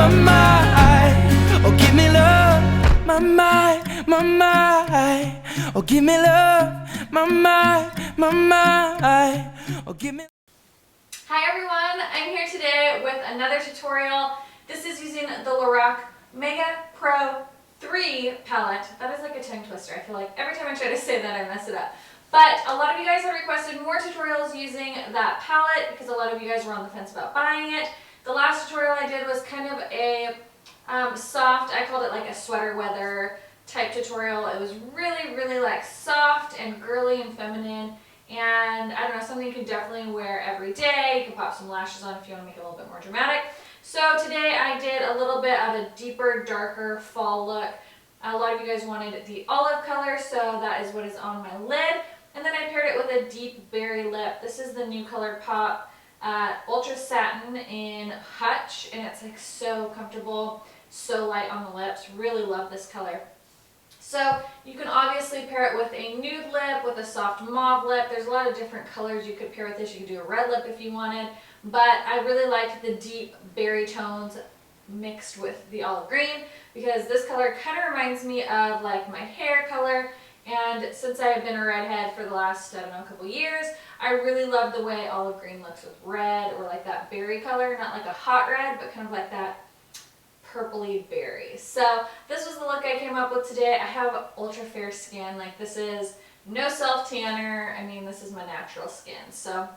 oh give me love, my, oh give me love, my, oh give me. Hi everyone, I'm here today with another tutorial. This is using the Lorac Mega Pro 3 palette. That is like a tongue twister. I feel like every time I try to say that I mess it up. But a lot of you guys have requested more tutorials using that palette because a lot of you guys were on the fence about buying it. The last tutorial I did was kind of a soft, I called it like a sweater weather type tutorial. It was really like soft and girly and feminine, and I don't know, something you can definitely wear every day. You can pop some lashes on if you want to make it a little bit more dramatic. So today I did a little bit of a deeper, darker fall look. A lot of you guys wanted the olive color, so that is what is on my lid. And then I paired it with a deep berry lip. This is the new ColourPop Ultra Satin in Hutch, and it's like so comfortable, so light on the lips. Really love this color. So you can obviously pair it with a nude lip, with a soft mauve lip. There's a lot of different colors you could pair with this. You could do a red lip if you wanted, but I really liked the deep berry tones mixed with the olive green because this color kind of reminds me of like my hair color. And since I have been a redhead for the last, I don't know, a couple years, I really love the way olive green looks with red, or like that berry color, not like a hot red, but kind of like that purpley berry. So this was the look I came up with today. I have ultra fair skin. Like, this is no self tanner. I mean, this is my natural skin. So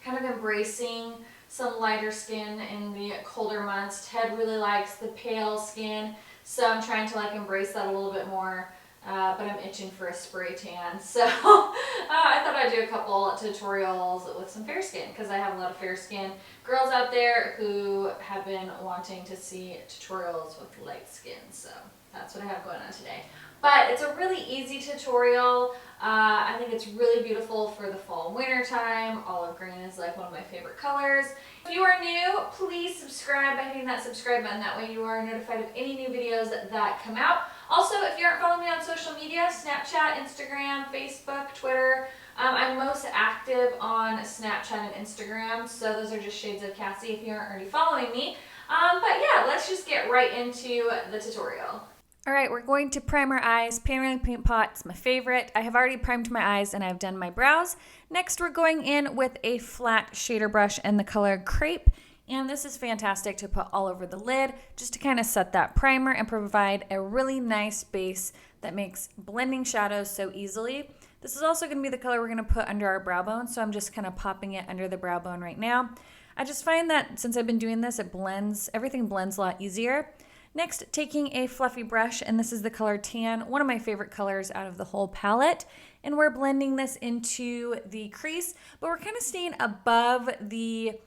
kind of embracing some lighter skin in the colder months. Ted really likes the pale skin, so I'm trying to like embrace that a little bit more. But I'm itching for a spray tan, so I thought I'd do a couple tutorials with some fair skin because I have a lot of fair skin girls out there who have been wanting to see tutorials with light skin, so that's what I have going on today. But it's a really easy tutorial. I think it's really beautiful for the fall and winter time. Olive green is like one of my favorite colors. If you are new, please subscribe by hitting that subscribe button. That way you are notified of any new videos that come out. Also, if you aren't following me on social media, Snapchat, Instagram, Facebook, Twitter, I'm most active on Snapchat and Instagram, so those are just shades of Cassie if you aren't already following me. But yeah, let's just get right into the tutorial. All right, we're going to prime our eyes. Painterly Paint Pot's my favorite. I have already primed my eyes and I've done my brows. Next, we're going in with a flat shader brush in the color Crepe. And this is fantastic to put all over the lid just to kind of set that primer and provide a really nice base that makes blending shadows so easily. This is also going to be the color we're going to put under our brow bone, so I'm just kind of popping it under the brow bone right now. I just find that since I've been doing this, it blends, everything blends a lot easier. Next, taking a fluffy brush, and this is the color Tan, one of my favorite colors out of the whole palette, and we're blending this into the crease, but we're kind of staying above the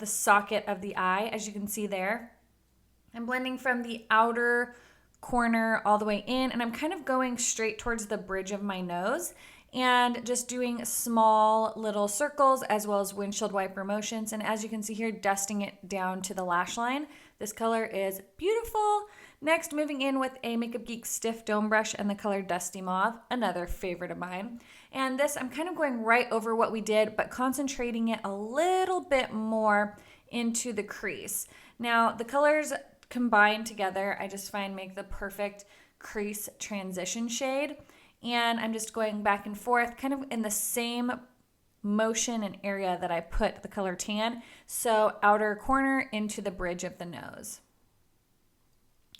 socket of the eye, as you can see there. I'm blending from the outer corner all the way in, and I'm kind of going straight towards the bridge of my nose and just doing small little circles as well as windshield wiper motions. And as you can see here, dusting it down to the lash line. This color is beautiful. Next, moving in with a Makeup Geek stiff dome brush and the color Dusty Mauve, another favorite of mine. And this, I'm kind of going right over what we did, but concentrating it a little bit more into the crease. Now, the colors combined together, I just find make the perfect crease transition shade. And I'm just going back and forth, kind of in the same motion and area that I put the color Tan. So outer corner into the bridge of the nose.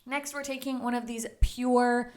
Next, we're taking one of these pure,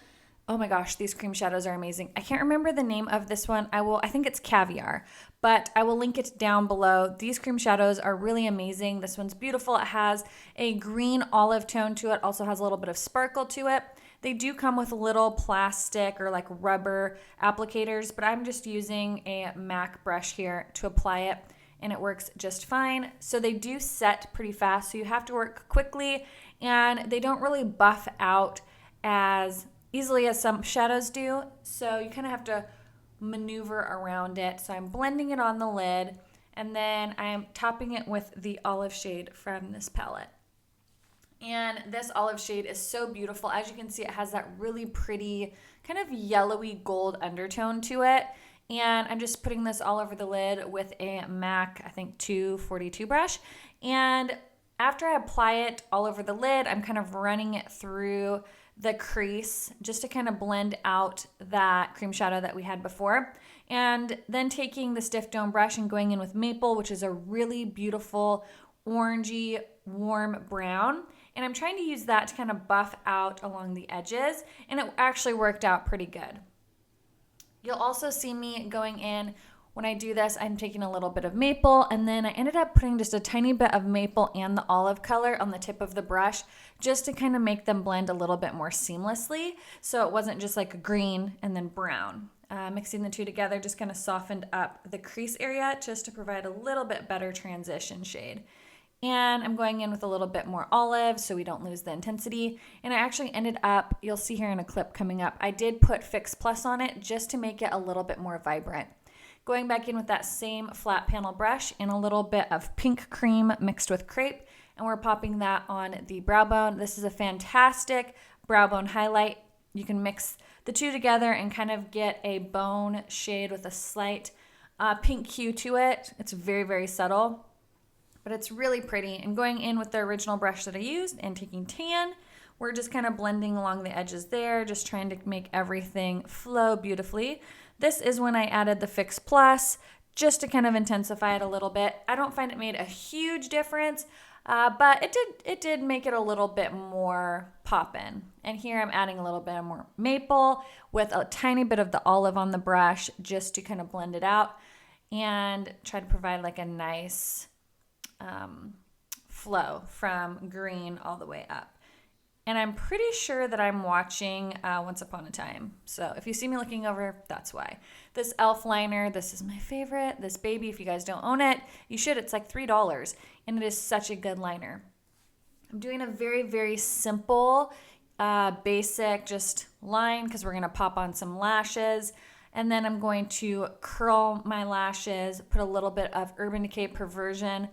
oh my gosh, these cream shadows are amazing. I can't remember the name of this one. I think it's Caviar, but I will link it down below. These cream shadows are really amazing. This one's beautiful. It has a green olive tone to it, also has a little bit of sparkle to it. They do come with little plastic or like rubber applicators, but I'm just using a MAC brush here to apply it, and it works just fine. So they do set pretty fast, so you have to work quickly, and they don't really buff out as easily as some shadows do, so you kind of have to maneuver around it. So I'm blending it on the lid, and then I'm topping it with the olive shade from this palette. And this olive shade is so beautiful. As you can see, it has that really pretty kind of yellowy gold undertone to it. And I'm just putting this all over the lid with a MAC, I think 242 brush. And After I apply it all over the lid, I'm kind of running it through the crease just to kind of blend out that cream shadow that we had before. And then taking the stiff dome brush and going in with Maple, which is a really beautiful orangey warm brown. And I'm trying to use that to kind of buff out along the edges, and it actually worked out pretty good. You'll also see me going in. When I do this, I'm taking a little bit of Maple, and then I ended up putting just a tiny bit of Maple and the olive color on the tip of the brush just to kind of make them blend a little bit more seamlessly, so it wasn't just like a green and then brown. Mixing the two together just kind of softened up the crease area just to provide a little bit better transition shade. And I'm going in with a little bit more olive so we don't lose the intensity. And I actually ended up, you'll see here in a clip coming up, I did put FAQS on it just to make it a little bit more vibrant. Going back in with that same flat panel brush and a little bit of pink cream mixed with crepe, and we're popping that on the brow bone. This is a fantastic brow bone highlight. You can mix the two together and kind of get a bone shade with a slight pink hue to it. It's very, very subtle, but it's really pretty. And going in with the original brush that I used and taking tan, we're just kind of blending along the edges there, just trying to make everything flow beautifully. This is when I added the FAQS just to kind of intensify it a little bit. I don't find it made a huge difference, but it did make it a little bit more poppin'. And here I'm adding a little bit more Maple with a tiny bit of the olive on the brush just to kind of blend it out and try to provide like a nice flow from green all the way up. And I'm pretty sure that I'm watching Once Upon a Time. So if you see me looking over, that's why. This e.l.f. liner, this is my favorite. This baby, if you guys don't own it, you should. It's like $3, and it is such a good liner. I'm doing a very, very simple, basic just line because we're going to pop on some lashes. And then I'm going to curl my lashes, put a little bit of Urban Decay Perversion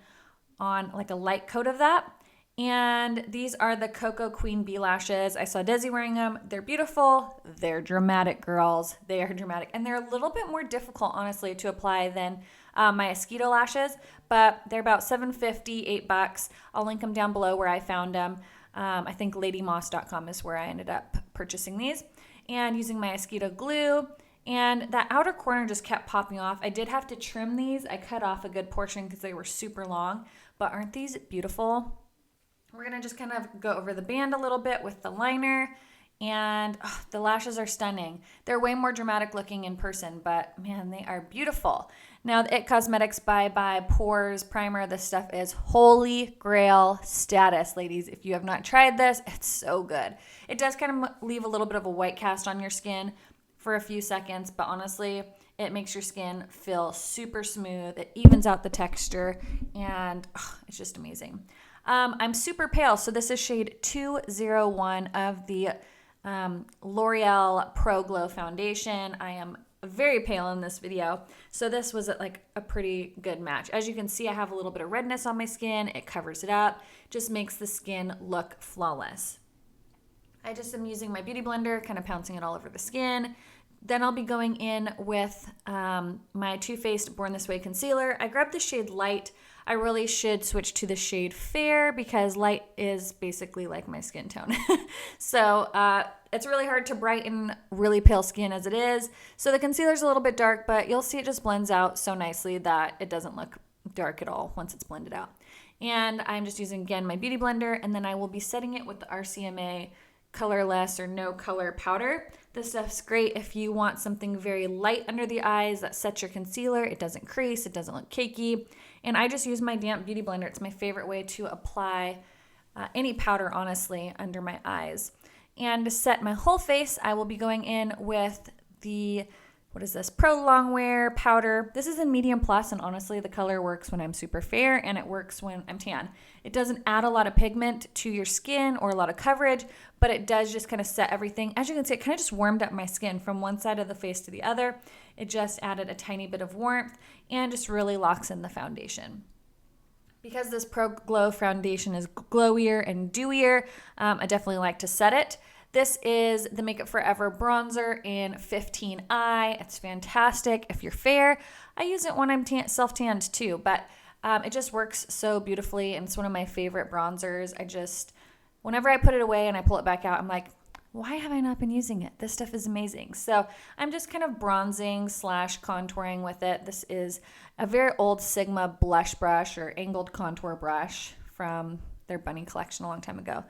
on like a light coat of that. And these are the KoKo Queen Bee lashes. I saw Desi wearing them. They're beautiful. They're dramatic, girls. They are dramatic. And they're a little bit more difficult, honestly, to apply than my Eyeshadow lashes. But they're about $7.50, $8. I'll link them down below where I found them. I think ladymoss.com is where I ended up purchasing these. And using my Eyeshadow glue. And that outer corner just kept popping off. I did have to trim these. I cut off a good portion because they were super long. But aren't these beautiful? We're going to just kind of go over the band a little bit with the liner, and the lashes are stunning. They're way more dramatic looking in person, but man, they are beautiful. Now, the IT Cosmetics Bye Bye Pores Primer, this stuff is holy grail status, ladies. If you have not tried this, it's so good. It does kind of leave a little bit of a white cast on your skin for a few seconds, but honestly, it makes your skin feel super smooth. It evens out the texture, and it's just amazing. I'm super pale, so this is shade 201 of the Loreal Pro Glow Foundation. I am very pale in this video, so this was like a pretty good match. As you can see, I have a little bit of redness on my skin. It covers it up, just makes the skin look flawless. I just am using my beauty blender, kind of pouncing it all over the skin. Then I'll be going in with my Too Faced Born This Way concealer. I grabbed the shade Light. I really should switch to the shade Fair because light is basically like my skin tone. So it's really hard to brighten really pale skin as it is. So the concealer's a little bit dark, but you'll see it just blends out so nicely that it doesn't look dark at all once it's blended out. And I'm just using, again, my beauty blender, and then I will be setting it with the RCMA colorless or no color powder. This stuff's great if you want something very light under the eyes that sets your concealer. It doesn't crease, it doesn't look cakey. And I just use my damp beauty blender. It's my favorite way to apply any powder, honestly, under my eyes. And to set my whole face, I will be going in with the, what is this, Pro Longwear powder. This is in medium plus, and honestly, the color works when I'm super fair, and it works when I'm tan. It doesn't add a lot of pigment to your skin or a lot of coverage, but it does just kind of set everything. As you can see, it kind of just warmed up my skin from one side of the face to the other. It just added a tiny bit of warmth and just really locks in the foundation. Because this Pro Glow foundation is glowier and dewier, I definitely like to set it. This is the Makeup Forever bronzer in 15i. It's fantastic if you're fair. I use it when I'm self-tanned too, but It just works so beautifully, and it's one of my favorite bronzers. Whenever I put it away and I pull it back out, I'm like, why have I not been using it? This stuff is amazing. So I'm just kind of bronzing / contouring with it. This is a very old Sigma blush brush or angled contour brush from their bunny collection a long time ago.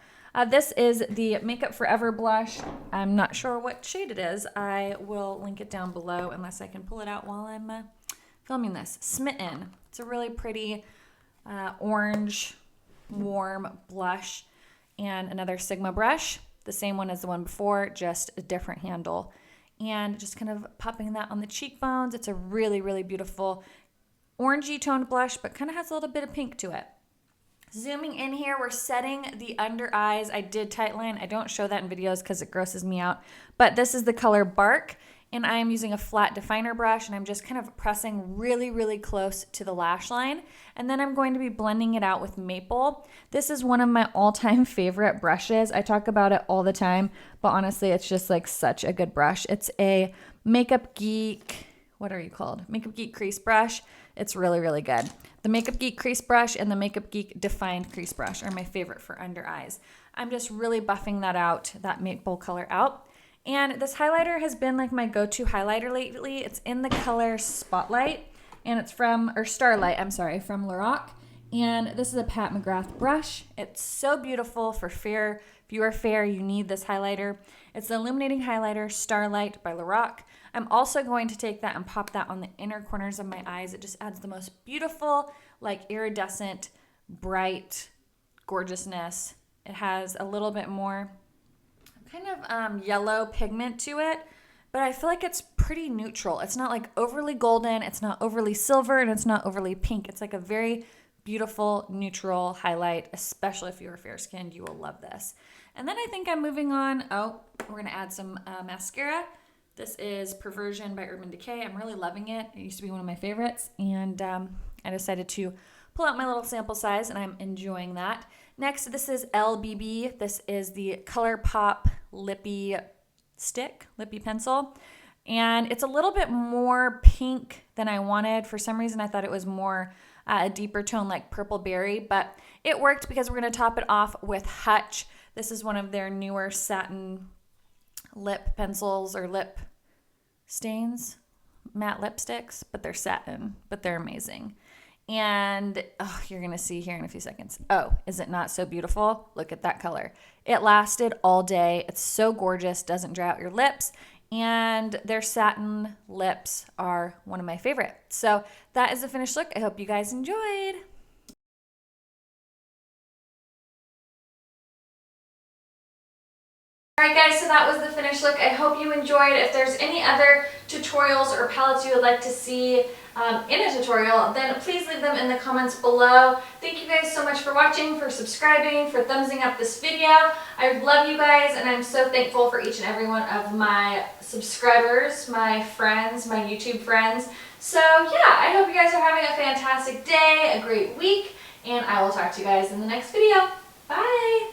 This is the Makeup Forever blush. I'm not sure what shade it is. I will link it down below unless I can pull it out while I'm filming this. Smitten. It's a really pretty orange, warm blush, and another Sigma brush. The same one as the one before, just a different handle. And just kind of popping that on the cheekbones. It's a really, really beautiful orangey toned blush, but kind of has a little bit of pink to it. Zooming in here, we're setting the under eyes. I did tightline. I don't show that in videos because it grosses me out. But this is the color Bark, and I am using a flat definer brush, and I'm just kind of pressing really, really close to the lash line. And then I'm going to be blending it out with Maple. This is one of my all-time favorite brushes. I talk about it all the time, but honestly, it's just like such a good brush. It's a Makeup Geek, what are you called? Makeup Geek crease brush. It's really, really good. The Makeup Geek crease brush and the Makeup Geek defined crease brush are my favorite for under eyes. I'm just really buffing that out, that maple color out. And this highlighter has been like my go-to highlighter lately. It's in the color Spotlight, and it's from Lorac. And this is a Pat McGrath brush. It's so beautiful for fair. If you are fair, you need this highlighter. It's the Illuminating Highlighter Starlight by Lorac. I'm also going to take that and pop that on the inner corners of my eyes. It just adds the most beautiful, like iridescent, bright gorgeousness. It has a little bit more kind of yellow pigment to it, but I feel like it's pretty neutral. It's not like overly golden, it's not overly silver, and it's not overly pink. It's like a very beautiful neutral highlight, especially if you're fair skinned. You will love this. And then I think I'm moving on. Oh, we're gonna add some mascara. This is Perversion by Urban Decay. I'm really loving it. It used to be one of my favorites, and I decided to pull out my little sample size, and I'm enjoying that. Next, this is LBB. This is the ColourPop Lippy Pencil, and it's a little bit more pink than I wanted. For some reason, I thought it was more a deeper tone like Purple Berry, but it worked because we're going to top it off with Hutch. This is one of their newer satin lip pencils or lip stains, matte lipsticks, but they're satin, but they're amazing. And oh, you're gonna see here in a few seconds. Oh, is it not so beautiful? Look at that color. It lasted all day. It's so gorgeous, doesn't dry out your lips, and their satin lips are one of my favorite. So that is the finished look. I hope you guys enjoyed. Alright guys, so that was the finished look. I hope you enjoyed. If there's any other tutorials or palettes you would like to see in a tutorial, then please leave them in the comments below. Thank you guys so much for watching, for subscribing, for thumbsing up this video. I love you guys, and I'm so thankful for each and every one of my subscribers, my friends, my YouTube friends. So yeah, I hope you guys are having a fantastic day, a great week, and I will talk to you guys in the next video. Bye!